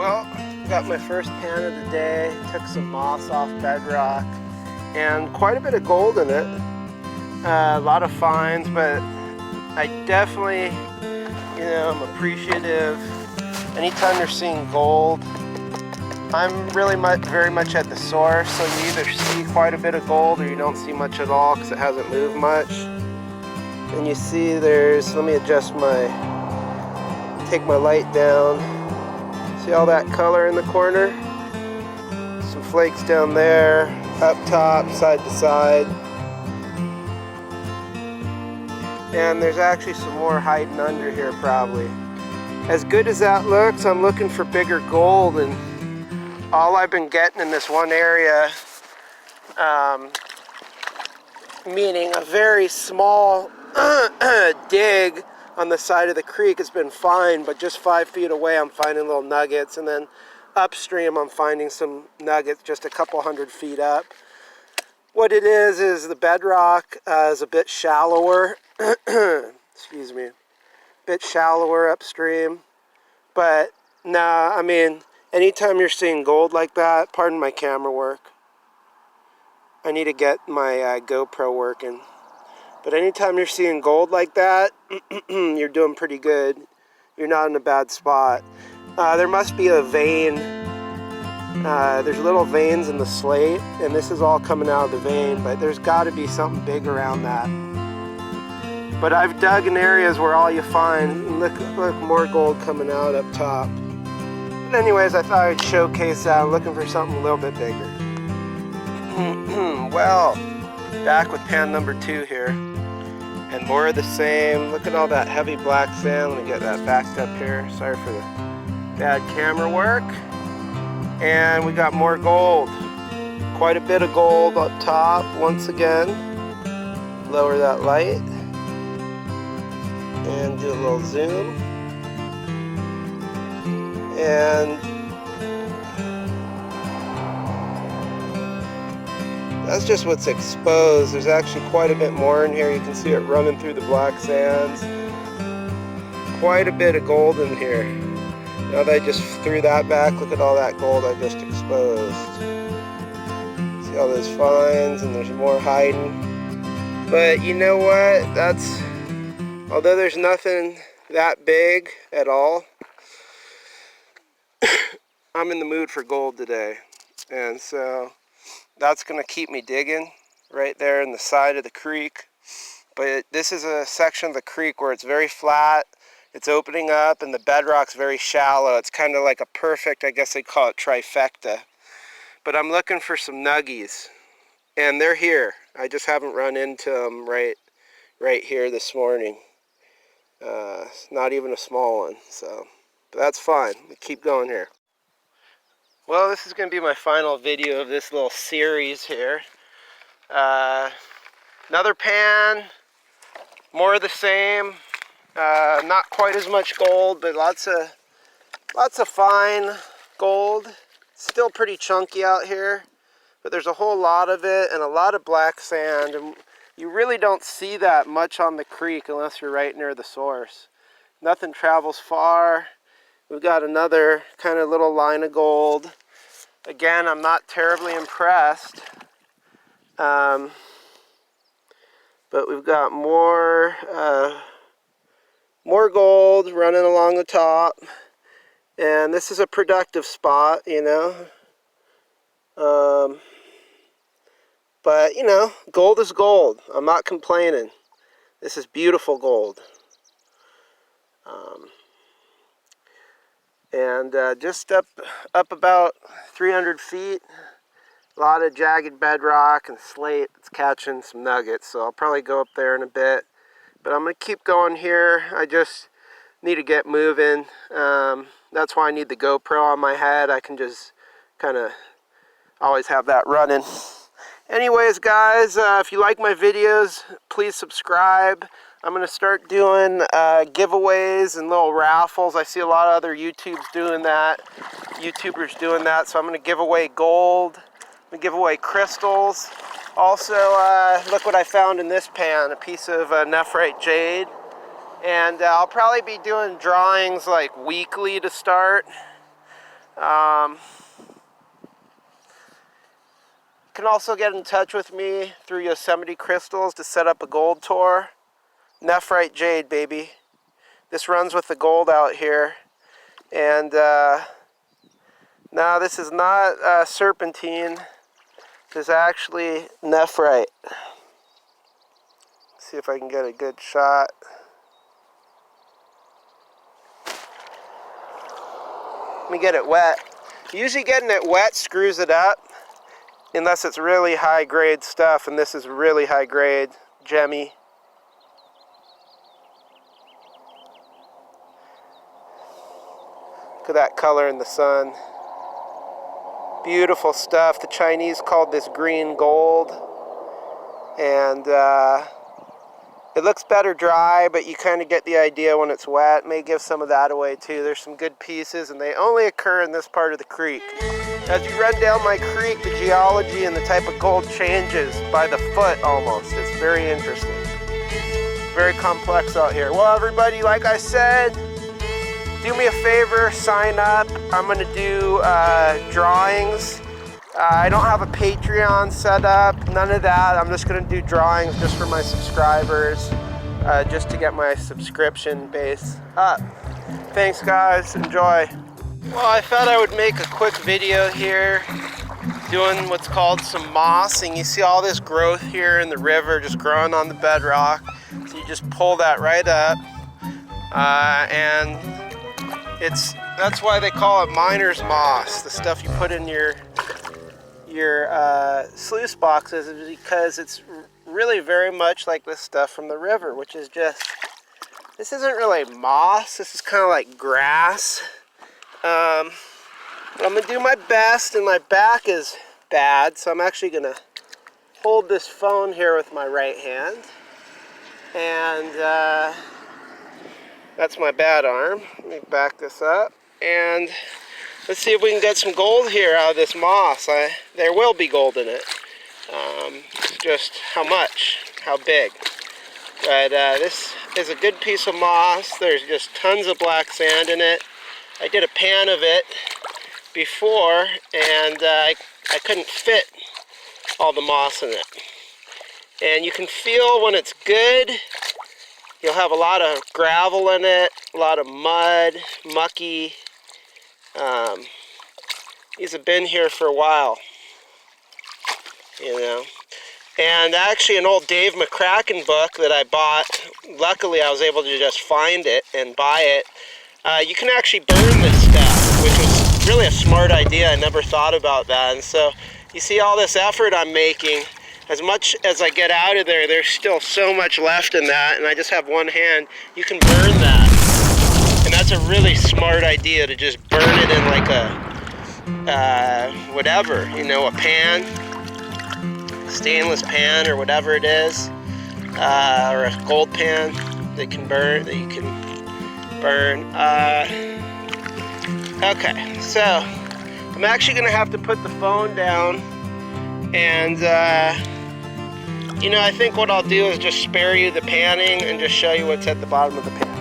Well, got my first pan of the day, took some moss off bedrock, and quite a bit of gold in it. A lot of finds, but I definitely, I'm appreciative. Anytime you're seeing gold, I'm really very much at the source, so you either see quite a bit of gold or you don't see much at all because it hasn't moved much. And you see let me adjust take my light down. See all that color in the corner? Some flakes down there, up top, side to side. And there's actually some more hiding under here probably. As good as that looks, I'm looking for bigger gold, and all I've been getting in this one area, meaning a very small dig on the side of the creek, has been fine, but just 5 feet away I'm finding little nuggets, and then upstream I'm finding some nuggets just a couple 100 feet up. What it is the bedrock is a bit shallower, excuse me, a bit shallower upstream, but nah, I mean, anytime you're seeing gold like that, pardon my camera work, I need to get my GoPro working. But anytime you're seeing gold like that, you're doing pretty good. You're not in a bad spot. There must be a vein. There's little veins in the slate, and this is all coming out of the vein, but there's got to be something big around that. But I've dug in areas where all you find, look, more gold coming out up top. But anyways, I thought I'd showcase that. I'm looking for something a little bit bigger. Well, back with pan number 2 here, and more of the same. Look at all that heavy black sand. Let me get that backed up here. Sorry for the bad camera work. And we got more gold. Quite a bit of gold up top once again. Lower that light and do a little zoom. And that's just what's exposed. There's actually quite a bit more in here. You can see it running through the black sands. Quite a bit of gold in here. Now that I just threw that back, look at all that gold I just exposed. See all those finds, and there's more hiding. But you know what? Although there's nothing that big at all, I'm in the mood for gold today. And so that's going to keep me digging right there in the side of the creek. But this is a section of the creek where it's very flat, it's opening up, and the bedrock's very shallow. It's kind of like a perfect, I guess they call it trifecta. But I'm looking for some nuggies, and they're here. I just haven't run into them right here this morning. Not even a small one, so but that's fine. We keep going here. Well, this is going to be my final video of this little series here. Another pan, more of the same. Not quite as much gold, but lots of fine gold. Still pretty chunky out here, but there's a whole lot of it and a lot of black sand, and you really don't see that much on the creek unless you're right near the source. Nothing travels far. We've got another kind of little line of gold. Again, I'm not terribly impressed, but we've got more gold running along the top, and this is a productive spot, but gold is gold. I'm not complaining. This is beautiful gold. And just up about 300 feet, a lot of jagged bedrock and slate. It's catching some nuggets, so I'll probably go up there in a bit. But I'm going to keep going here. I just need to get moving. That's why I need the GoPro on my head. I can just kind of always have that running. Anyways, guys, if you like my videos, please subscribe. I'm going to start doing giveaways and little raffles. I see a lot of other YouTubers doing that, so I'm going to give away gold. I'm going to give away crystals. Also, look what I found in this pan, a piece of nephrite jade. And I'll probably be doing drawings like weekly to start. You can also get in touch with me through Yosemite Crystals to set up a gold tour. Nephrite jade, baby. This runs with the gold out here. And now this is not serpentine. This is actually nephrite. See if I can get a good shot. Let me get it wet. Usually getting it wet screws it up, unless it's really high grade stuff, and this is really high grade, gemmy. Look at that color in the sun. Beautiful stuff. The Chinese called this green gold. And it looks better dry, but you kind of get the idea when it's wet. May give some of that away too. There's some good pieces, and they only occur in this part of the creek. As you run down my creek, the geology and the type of gold changes by the foot almost. It's very interesting. Very complex out here. Well, everybody, like I said, do me a favor, sign up. I'm going to do drawings. I don't have a Patreon set up, none of that. I'm just going to do drawings just for my subscribers, just to get my subscription base up. Thanks, guys. Enjoy. Well, I thought I would make a quick video here doing what's called some mossing. You see all this growth here in the river just growing on the bedrock. So you just pull that right up, and that's why they call it miner's moss. The stuff you put in your sluice boxes is because it's really very much like this stuff from the river, which is just, this isn't really moss, this is kind of like grass. I'm gonna do my best, and my back is bad, so I'm actually gonna hold this phone here with my right hand, and that's my bad arm. Let me back this up, and let's see if we can get some gold here out of this moss. There will be gold in it. Just how much, how big. But this is a good piece of moss. There's just tons of black sand in it. I did a pan of it before, and I couldn't fit all the moss in it. And you can feel when it's good. You'll have a lot of gravel in it, a lot of mud, mucky. These have been here for a while, you know. And actually an old Dave McCracken book that I bought, luckily I was able to just find it and buy it. You can actually burn this stuff, which was really a smart idea. I never thought about that. And so you see all this effort I'm making. As much as I get out of there, there's still so much left in that, and I just have one hand. You can burn that. And that's a really smart idea, to just burn it in like a, whatever, you know, a pan, stainless pan or whatever it is, or a gold pan that can burn, that you can burn. Okay, so I'm actually gonna have to put the phone down, and you know, I think what I'll do is just spare you the panning and just show you what's at the bottom of the pan.